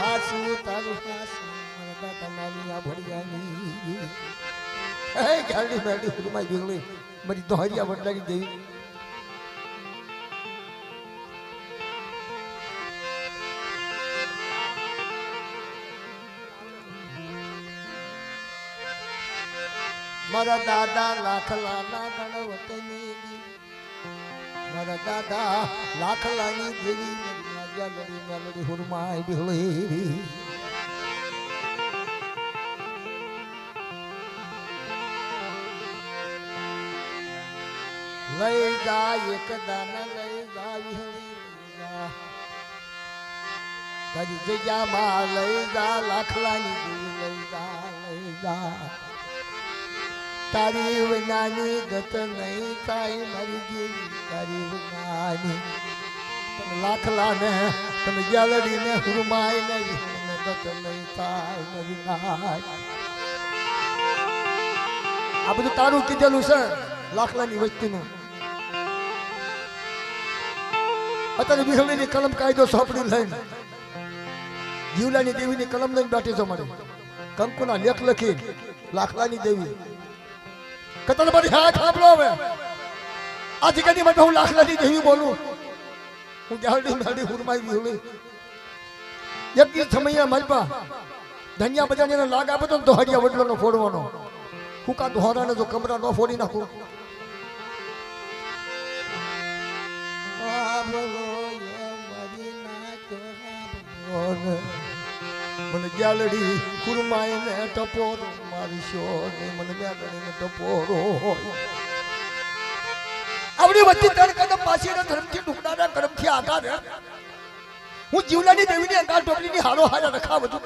હાસુ તારું હાસુ મારા તમારી આ ભડિયાની એ ગાડી બેડી ફુરમાઈ ગઈ મારી દોહરિયા વડલાની દેવી મારા દાદા લાખલાના ગણવતની મારા દાદા લાખલાની દેવી મેલડી મેલડી હુરમાઈ બિહળી લઈ જા એક દાના લઈ જા વિહળી તારી જગ્યામાં લઈ જા લાખલાની દેવી લઈ જા તારી વિનાની ગત નહીં થાય મારી દેવી તારી વિનાની લાખલાને તમે જાલડીને હુરમાઈ નહીં ગત નહીં થાય મારી નાય આ બધું તારું કીધેલું છે લાખલાની વસ્તીનું અત્યારે વિહળીની કલમ કાયદો સોંપડી લઈને જીવલાની દેવીની કલમ લઈને બેઠી છો મારે કંકુના લેખ લખી લાખલાની દેવી કતલ મારી હાથ સાંભળો હવે આ જગ્યાની માટે હું લાખલાની દેવી બોલું હું જાડી માડી હુરમાઈ વિહળી એક દિવસ સમય માલપા ધનિયા બજાને લાગ આપે તો દોહરિયા વડલો ફોડવાનો હું કા દોહરાને જો કમરા ન ફોડી નાખું મને જાલડી હુરમાઈ ને ટપોરો મારી શોર મને મેલડી ને ટપોરો આવડી વચ્ચે ત્રણ કદમ પાછીના ધર્મથી ડુકડાના કર્મથી આકાર હું જીવલાની દેવીની અંગાર ટોપલીની હારો હારા રખા બધું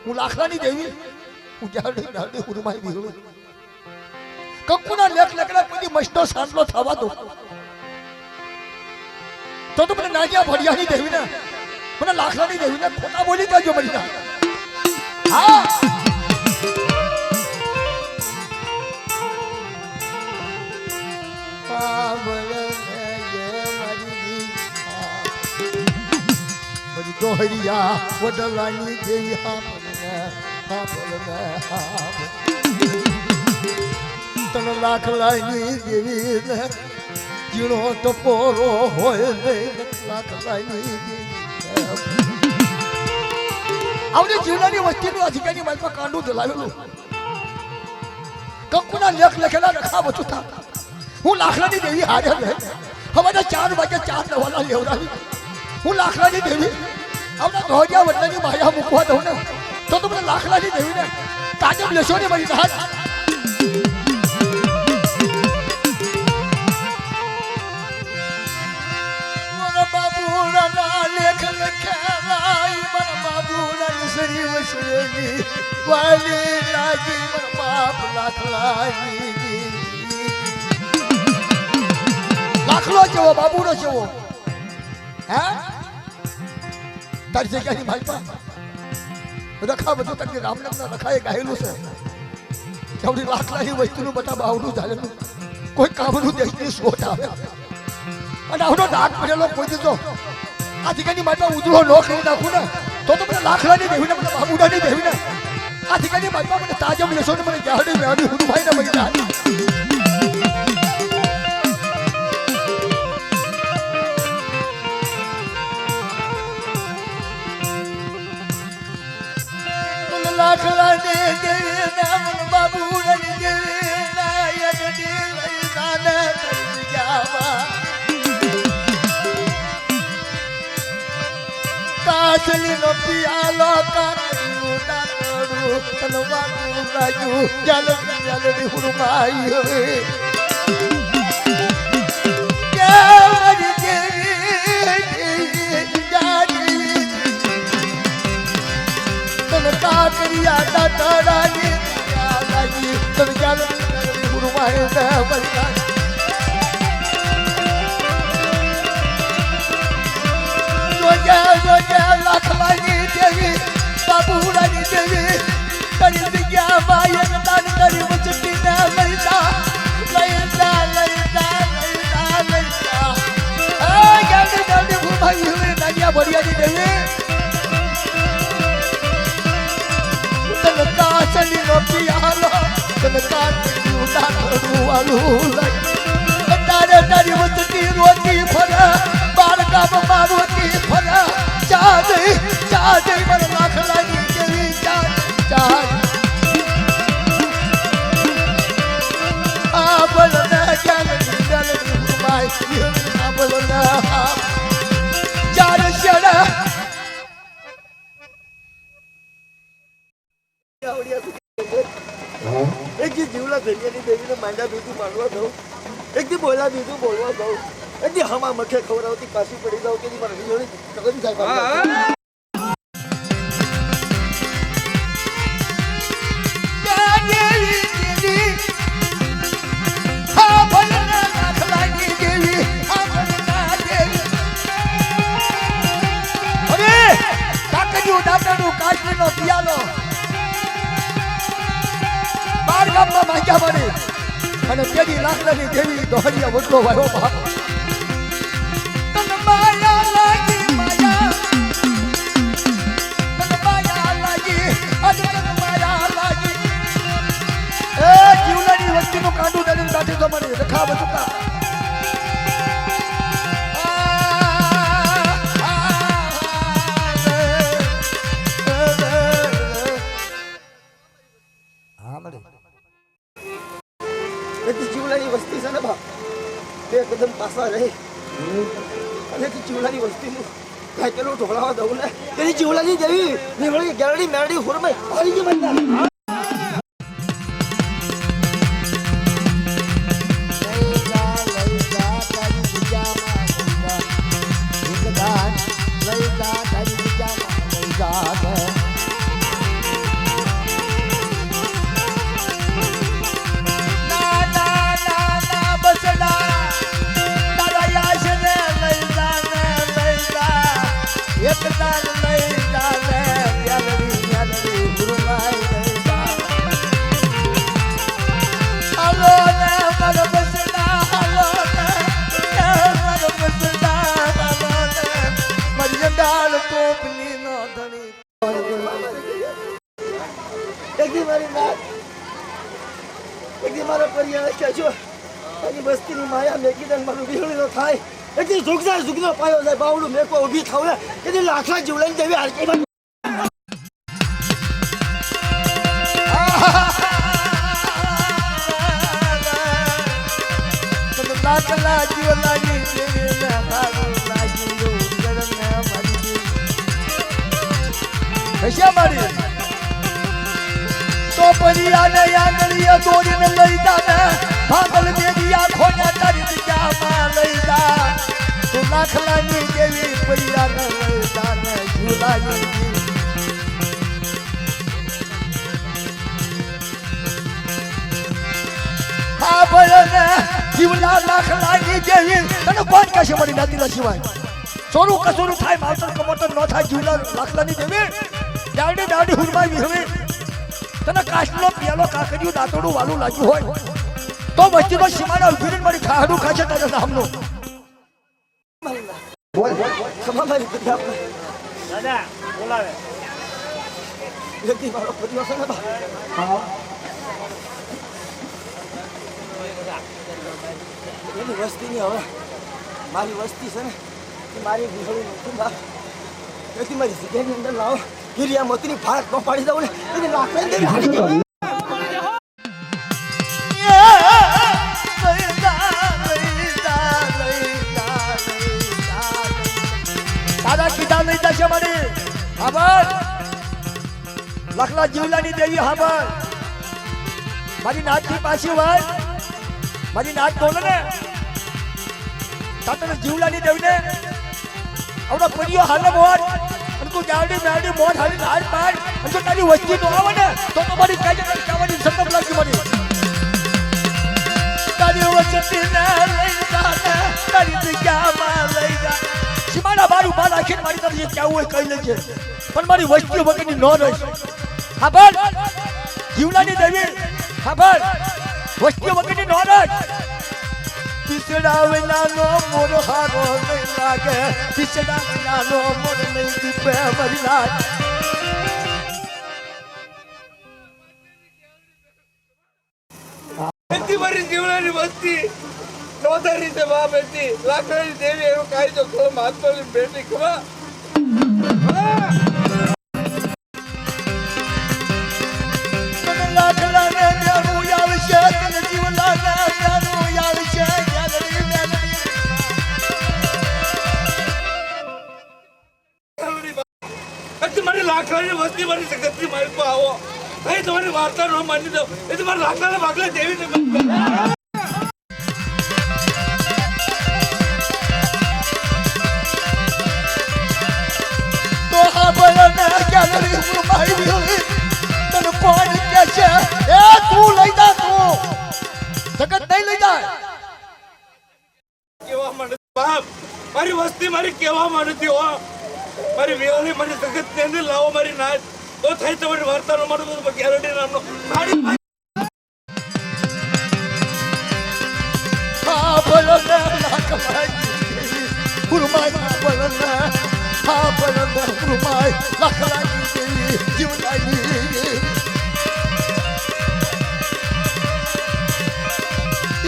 હું લાખલાની દેવી હું જાલડી નાડી હુરમાઈ વિહળી કંકુના લેખ લેકડા કોઈ મસ્તો સાંડલો થવા દો તો મને નાગ્યા ભડિયાની દેવીને મને લાખલાની દેવીને ખોટા બોલી દેજો મરી ના હા મારી દોહરિયા વડલાની દેવી હા તન લાખલાની દેવી જીણો ટપોરો હોય લાખલાની આવડી જીવલાની વસ્તીનું અધિકારી માલમાં કાંડું દલાવેલું કંકુના લેખ લખેલા રખા બધું થા હું લાખલાની દેવી હારે રહે હવાના 4 વાગે 4 દવાલા લેવડાવી હું લાખલાની દેવી આવડા દોહરિયા વડલાની માયા મૂકવા દઉં ને તો તમને લાખલાની દેવીને તાજબ લેશો ને મારી હાથ બાબુના લેખ લખેલાઈ મારા બાબુના સરી વસરેલી વાલી લાગી મારા બાપ લાખલાની લાખલો જેવો બાબુનો જેવો હે તારી જગ્યાની માલપા રખા બધું તક રામનામના રખાએ ગાયેલું છે જેવડી લાખલાની વસ્તુનું બટા બાવડું ચાલેલું કોઈ કામનું દેશની શોધ આવે અને આવડો ડાક પડેલો કોઈ દીધો આ જગ્યાની માલપા ઉજળો નો કરી નાખું ને તો મને લાખલાની દેવીને મને બાબુડાની દેવીને આ જગ્યાની માલપા મને તાજમ લેશો ને મને જાડી મેળી હુરમાઈ ને મળી જાય લાખલાની દેવી નામ બાબુડાની દેવી નાયકની લઈનાને કરી જાવા કાસલી નો પિયાલો કાકડું ડાકડું તલવાનું લાગ્યું જાલડી જાલડી હુરમાઈ હવે કે મારી દેવી જાડી તને કાકરિયા ડાકડાની લાગી તને જાલડી હુરમાઈ ને બળતા લાખલાની દેવી બાબુડાની દેવી તારી જગ્યા માયન દાન કરી વચટીને લઈ જા એ ગાડી ગાડી ભૂમાઈ હવે નાડિયા ભડિયાની દેવી કાંકરિયું દાતરડું વાલું લાગે તારે તારી વચતી રોતી ફરા બાર ગામમાં રોતી ફરા ચા દઈ મને લાખલાની જેવી ચા આ બલના ક્યાંકની દલની માઈ આ બલના ચાર શેડા એક દી જીવલા ધનિયાની દેવીને માંડા દૂધું માંડવા દઉં એક દી બોલા દૂધું બોલવા દઉં એક દી હમા મખે ખવડાવતી પાછી પડી દઉં કે મારે વિજોડી કદી થાય કાશ્મીરનો પિયાલો બાર ગામમાં માંગ્યા પડે અને તેની લાકડાની દેવી દોહરિયા વડલો વાયો બાપ તન માયા લાગી માયા તન માયા લાગી અજ તન માયા લાગી એ જીવલાની વસ્તીનું કાંડું દળીને કાઢી દો મને રખા બચુકા જીવલાની વસ્તી છે ને બા બે કદમ પાછા રહી અને જીવલાની વસ્તીનું કાંઈ પેલું ઢોળાવા દઉં ને તેની જીવલાની દેવી નીવડી ગેરડી મેરડી હુરમે હારી ગઈ બંધા બસ્તીની માયા મેકીદન મારું વિહળીનો થાય એટલી ઝુકઝા ઝુકનો પાયો જાય બાવડું મેકો ઊભી થાવ ને એટલી લાખલા જીવલાની દેવી હાલકી લાખલા જીવલાની દેવી મારું લાગ્યું કરને મારી કશા મારી તો પરિયાને યાંગળીએ દોડીને લઈ જાને ભાગલ દેવી આંખોને તારી દિશામાં લઈ જા તું લાખલાની દેવી પરિયાને લઈ જાને ઝુલાની હા ભલે જીવલા લાખલાની દેવી તને કોણ કહેશે મારી નાતીલા સિવાય સોનું કસોરું થાય માવતર કમોતર ન થાય જીવલા લાખલાની દેવી દાવડી દાવડી હુરમાઈ હવે તને કાશનો પિયાલો કાકડિયું દાંતોડું વાલું લાગ્યું હોય તો વચ્ચેનો સીમાડા ઉભીને મારી ખાડું ખાશે તારા નામનો બોલ મારી દાદા બોલાવે વ્યક્તિ મારો પરિવાર છે ને બા હા એની વસ્તીની હવે મારી વસ્તી છે ને મારી વિહળી નથી બા વ્યક્તિ મારી જગ્યાની અંદર લાવો ગિરિયા મોતીની ફાળક ન પાડી દઉં ને એને લાકડી દેવી હારી ગઈ દાદા કીધા લઈ જશે મને હાબર લખલા જીવલાની દેવી હાબર મારી નાચથી પાછી વાત મારી નાચ બોલે ને તાતને જીવલાની દેવીને આવડા પડીઓ હાલે મોડ અને તું જાવડી મેડી મોડ હાલી હાર પાડ અને જો તારી વસ્તી નો આવે ને તો મારી કાજે કાવાની સંકલ્પ લાગી મને તારી વસ્તી ના લઈ જા તારી જગ્યામાં લઈ જા સીમાડા બારું બાર આખીને મારી તરફ જે ચાવું હોય કહી લેજે પણ મારી વસ્તીઓ વગરની ન રહીશ હા બોલ જીવલાની દેવી હા બોલ વસ્તીઓ વગરની ન રહીશ પીસડા વિનાનો મોર હારો નહીં લાગે પીસડા વિનાનો મોર નહીં દીપે મરી લાગે મારી વસ્તી નોંધારી છે બા બેટી લાકડાની દેવી એનો કાયદો કલમ હાથમાં બેટી ખબર લાકડાને મેળું આવશે તને જીવલાને મેળું આવશે ગેલરી મેલડી તમારી લાકડાની વસ્તી મારી જગતની મારી પર આવો અહીં તમારી વાર્તા ન માની દો એ તમારા લાકડાના ભાગલા દેવી તો હા બોલને ગેલરી ઉમાઈ ગઈ તને કોણ કે છે એ તું લઈ જા તું જગત નહીં લઈ જાય કેવા મને બાપ મારી વસ્તી મારી કેવામાં નથી હો મારી વેલી મારી જગત ને અંદર લાવો મારી નાચ તો થઈ તમારી વાર્તાનો મારો તો ગેરંટી નામનો મારી હા બોલને લાકડાઈ ઉમાઈ બોલને હા બોલને ઉમાઈ લાકડાઈ દેવી જીવલાઈ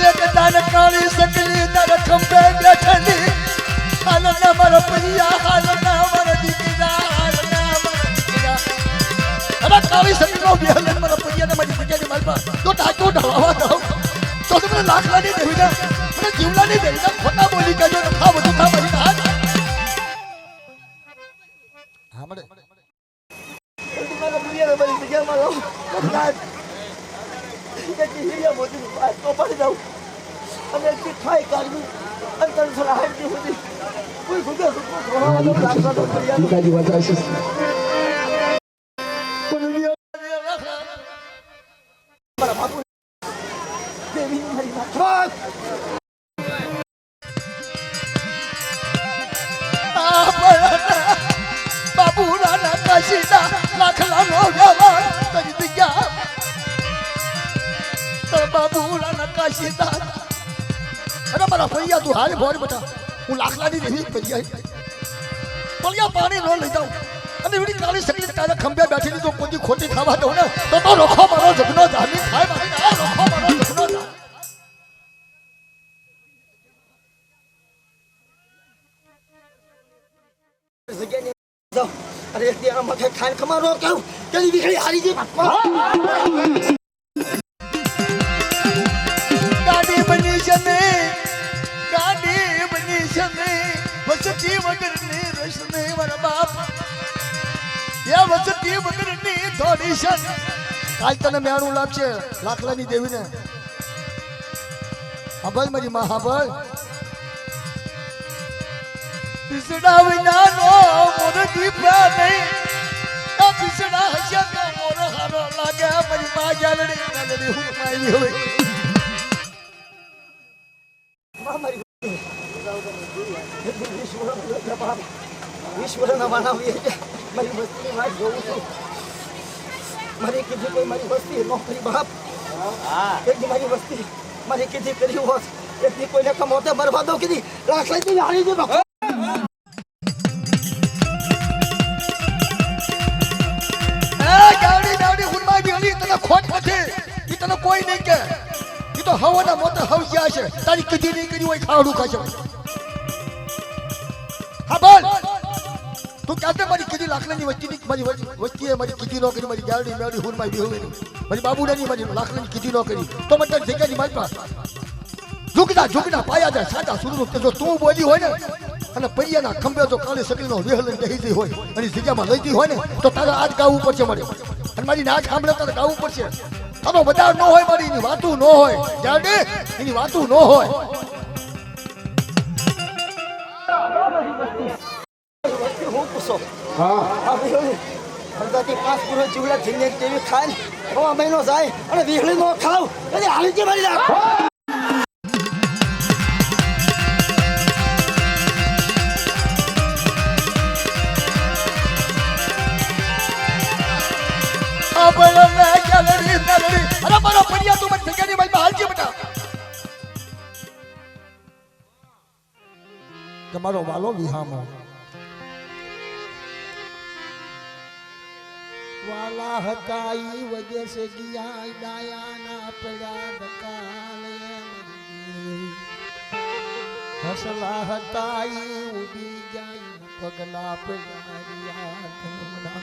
એક દાન કાળી સકલી તાર ખંભે બેઠેલી હાલના મારા પૈયા હાલના મારા દીકરા હાલના મારા દીકરા અરે કાળી સકલીનો બેહલ મારા પૈયાને મારી પૈયાની માલમાં તો ટાટો ઢળવા દઉં તો તમને લાકડાની દેવી ને મને જીવલાની દેવી ને ખોટા બોલી કહેજો ને ખા બધું ખા મારી હાથ હા મળે મારા દુનિયાને મારી જગ્યામાં રહું હિરિયા મોદી તો પડી જાઉં અને એટલી ખાઈ કાઢવી અને તને સલાહ હોતી કોઈ સુધે લાગતા તો મારા બાપુ દેવી મારી નાખવાત બાબુ રાના કાશીના લાખલાનો વ્યવહાર કરી દીધા બાબુ રાના કાશીના અરે મારા ભૈયા તું હાલ ભોર બેટા હું લાખલાની દેવી ભૈયા પલિયા પાણી ન લઈ જાઉં અને એવડી કાળી સકલી તારા ખંભે બેઠેલી તો કોઈ ખોટી ખાવા દઉં ને તો રોખો મારો જગનો જામી થાય મારી ના રોખો મારો જગનો જા અરે તેરા મથે ખાન ખમારો કહું તેની વિખડી હારી ગઈ ગાડી બની છે ને ગાડી બની છે ને વસતી વગરની રસને મારા બાપ એ વસતી વગરની થોડી છે કાલ તને મેણું લાગશે લાખલાની દેવીને હાંભળ મારી માં હાંભળ પીસડા વિનાનો મોર દીપડા નહીં પીસડા હશે તો મોર હારો લાગે મારી માં ગેલડી ગેલડી હું આવી હોય ઈશ્વરના માનવી મારી વસ્તીની વાત જોઉં છું મારી કીધી કોઈ મારી વસ્તી નોકરી બાપ એક મારી વસ્તી મારી કીધી કરી હોત એકની કોઈને કમોતે બરબાદો કીધી લાખલાઈ હારી ગઈ બાપ ગાવડી ગાવડી હુરમાઈ બેલી તને ખોટ નથી ઈ તને કોઈ નહીં કે ઈ તો હવાના મોતે હવ ગયા છે તારી કીધી નહીં કરી હોય ખાવડું ખાશે હા બોલ તું ક્યારે મારી કીધી લાખલાની વસ્તીની મારી વસ્તીએ મારી કીધી ન કરી મારી ગાવડી મેવડી હુરમાઈ બેલી મારી બાબુડાની મારી લાખલાની કીધી ન કરી તો મને તારી જગ્યાની મારી પાસે ઝુકના પાયા જાય સાદા સુરનું જો તું બોલી હોય ને અને પૈયાના ખંભે જો કાળી સકલીનો વેહલ બેહી હોય અને જગ્યામાં લઈ ગઈ હોય ને તો તારે આજ ગાવું પડશે મારે અને મારી નાચ સાંભળે તારે ગાવું પડશે તારો વધાર ન હોય મારી એની વાતું ન હોય જાણે એની વાતું ન હોય હું પૂછો હા અંદાજે 5 પૂરો જીવડા જીને જેવી ખાય હવા મહિનો જાય અને વીહળી નો ખાવ એટલે હાલી જે મારી નાખ તમારો વાલો વિહામો વાલા હતા ઈ વજે સે ગયા ડાયા ના પડ્યા દકાલે હસલા હતા ઈ ઉડી જાય પગલા પડ્યા ધમના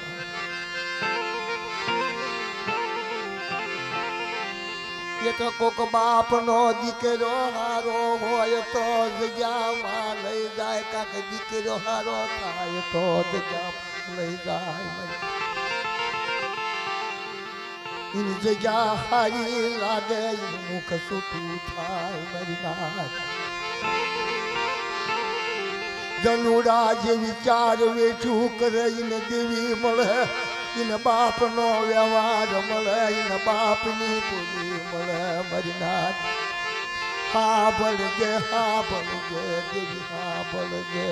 એ તો કોક બાપ નો દીકરો હારો હોય તો જગ્યામાં લઈ જાય કાક દીકરો હારો થાય તો જગ્યા લઈ જાય એની જગ્યા હારી લાગે મુખ છૂટું થાય મારી નાથ જનુડા જે વિચાર વેઠું કરે એને દેવી મળે એને બાપનો વ્યવહાર મળે એને બાપની બોલી મળે મારી નાથ હા ભળજે દેવી હા ભળજે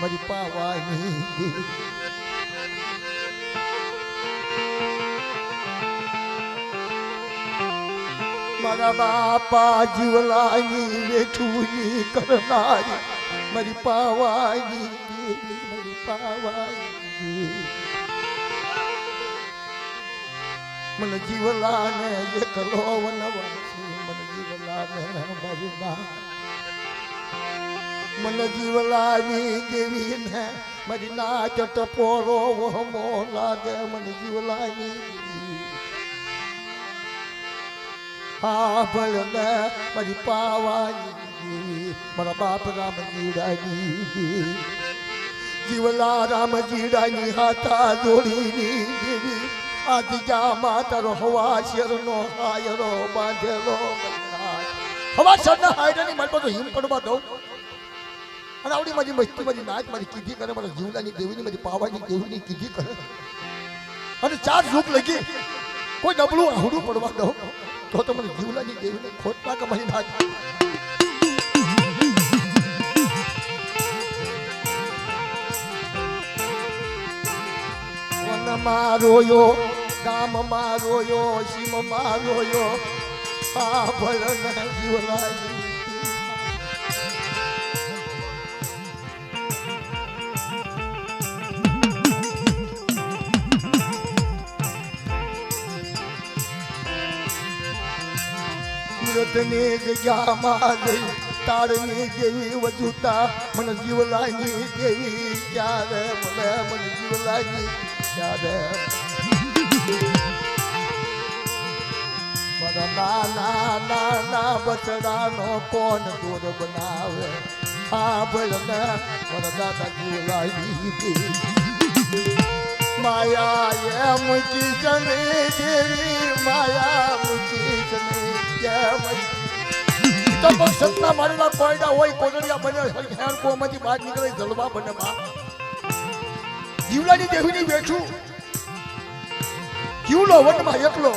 મારી પાવાની દેવી મારા બાપા જીવલાની વેઠુની કરનારી મારી પાવાની દેવી મારી પાવાની મને જીવલાને એકલો વનવાસી મને જીવલાને મારી ના મને જીવલાની દેવી ને મારી નાચ ટપોરો વહમો લાગે મને જીવલાની હા ભળને મારી પાવાની મારા બાપ રામજીડાની જીવલા રામજીડાની હાથા જોડીની દેવી આદિજા માતારો હવા શેરનો હાયરો બાંધેલો હવા શેરના હાયરાની મારી પાસે હિમ પડવા દઉં અને આવડી મારી મસ્તી મારી નાચ મારી કીધી કરે મારા જીવલાની દેવીની મારી પાવાની દેવીની કીધી કરે અને 4 ઝૂક લગી કોઈ ડબલું આહુડું પડવા દઉં તો મને જીવલાની દેવીને ખોટ ના કમાઈ નાખ વનમાં રોયો ગામમાં રોયો સીમમાં રોયો આ ભલના જીવલાની સુરતની જગ્યામાં જઈ તારની દેવી વજુતા મને જીવલાની દેવી ક્યારે મને મને જીવલાની ક્યારે મારા નાના બચડાનો કોણ દૂર બનાવે હા ભલે મારા દાદા જીવલાની દેવી માયા એ મૂકી જને દેવી માયા મૂકી જને તો પણ સપના મારેલા કોયડા હોય કોદડિયા બને હેર કોમાંથી બહાર નીકળે જલવા બને બા જીવલાની દેવીની બેઠું જીવલો વનમાં એકલો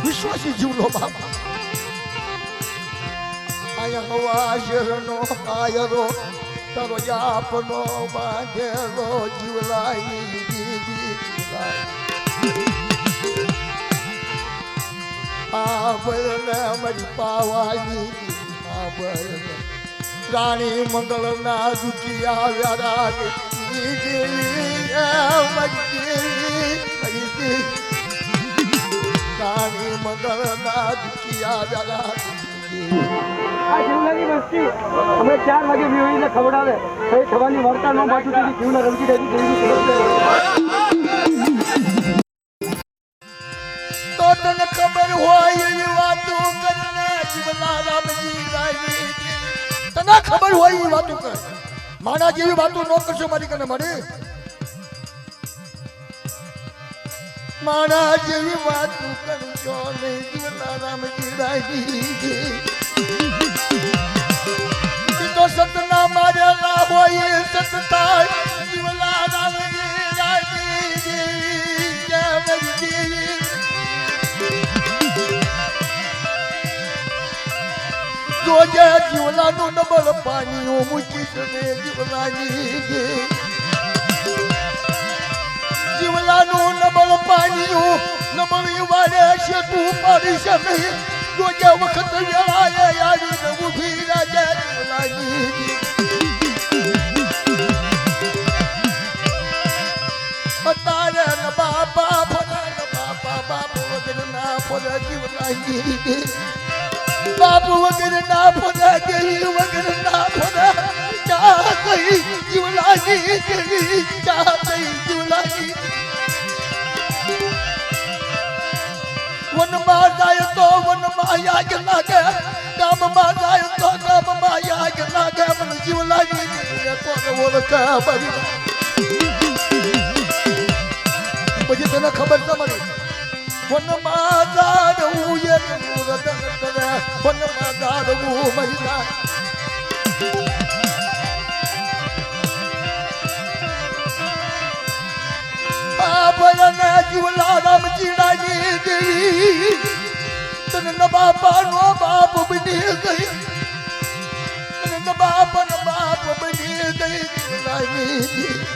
વિશ્વાસી જીવલો બાપા આયા હવા શેરનો આયરો તારો જાપનો બાંધેલો જીવલાની દેવી આ બળને મારી પાવાની રાણી મંગળના દુખિયા વ્યારા રાણી મંગળના દુખિયા વ્યારા આ જીવલાની વસ્તી અમે 4 વાગે મેળવીને ખવડાવે કઈ થવાની વાર્તા ન પાછું તેથી જીવના રમતી રહેતી તો તને ખબર હોય એવી વાતો કરને જીવલા રામજી રાયની તને ખબર હોય એવી વાતો કર મારા જેવી વાતો ન કરશો મારી કને મળે મારા જેવી વાતો કરશો ને જીવલા રામજી રાયની તો સતના મારેલા હોય સતતા જીવલા રામજી રાયની જય દેવી જોજે જીવલાનું ડબલ પાણી મૂકી છે જીવલાની જીવલાનું ડબલ પાણી નબળી વાળે છે તું પાડી છે નહીં જોજે વખત વેળાએ આવીને ઊભી રાજે જીવલાની તારે ન બાપા ફરે ન બાપા બાપ વગર ના ફરે જીવલાની બાપ વગર ના ફોડા દેવી વગર ના ફોડા ચા કઈ જીવલાની દેવી ચા કઈ જીવલાની વનમાં જાય તો વનમાં યાગ લાગે ગામમાં જાય તો ગામમાં યાગ લાગે મને જીવલાની દેવીને કોને ઓળખે બરી પછી તને ખબર છે મને વનમાં દાડવું એક રતન કરે વનમાં દાડવું મહિલા ભયને જીવલા રામ ચીડાની દેવી તને ન બાપાનો બાપ બની ગઈ તને ન બાપાનો બાપ બની ગઈ જીવલાની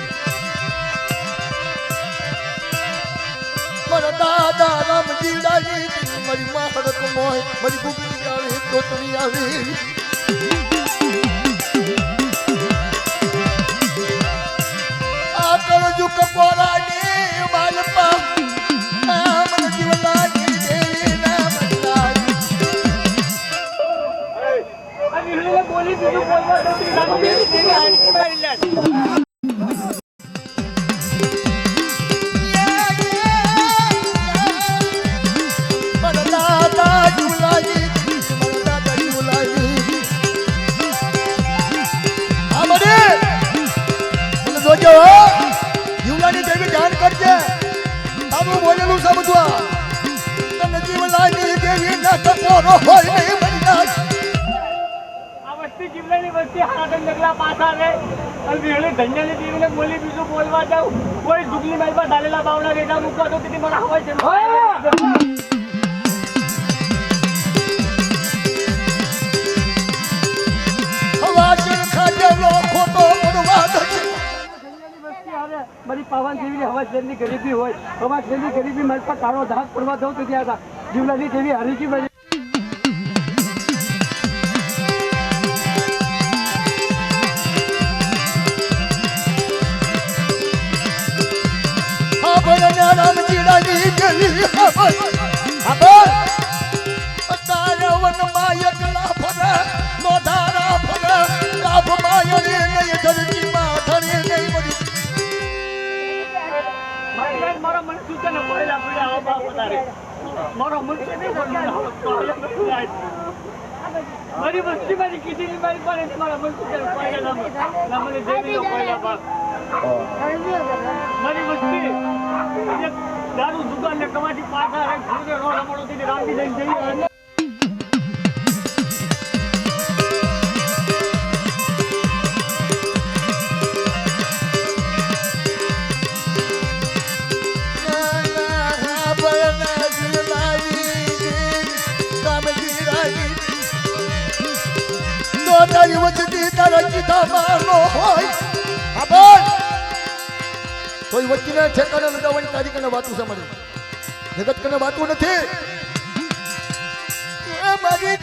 મારા દાદા રામ ચીડાની મારી મારક મોય મારી ગુગલી આવી તોતરી આવી આ કળજુ કપોરાની બાલપા મન જીવલાની દેવી નામ બોલી દીધું બોલવા દો જીવલાની દેવી ધ્યાન કરજે આવું બોલેલું છે બધું તને જીવલાની દેવી ના ટપોરો હોય નહીં બની નાખ આ વસ્તી જીવલાની વસ્તી હાથ નગલા પાછા આવે અને વેળે ધન્યની દેવીને બોલી બીજું બોલવા જાવ કોઈ દુગલી મારી પર ડાલેલા બાવડા રેડા મૂકવા તો તેથી મને હોય છે હવા ખાધેલો ખોટો પડવા દે મારી પાવન જેવી હવા જેની ગરીબી હોય હવા જેની ગરીબી મારી પર કાળો ધાક પડવા દઉં તો ત્યાં હતા જીવલાની જેવી હરીકી મારી રામ ચીડાની ગલી ખબર તારે વનમાં એકલા ફરે નો ધારા ફરે કાપ માયરી નહીં ધરતી માં ધરી નહીં મરી મારા મન સૂચન પડેલા પડ્યા આવા બાપ તારે મારો મન છે નહીં મારી વસ્તી મારી કીધી મારી પાસે મારા મન સૂચન પડેલા ના મને દેવીનો પડેલા બાપ મારી વસ્તી દારૂ દુકાન ને કમાટી પાછા રે ઘરે રો રમણો થી રાંધી લઈને જઈએ કોઈ વચ્ચે ઠેકાણે લગાવવાની તારી કને વાતું છે મને જગત કને વાતું નથી મારી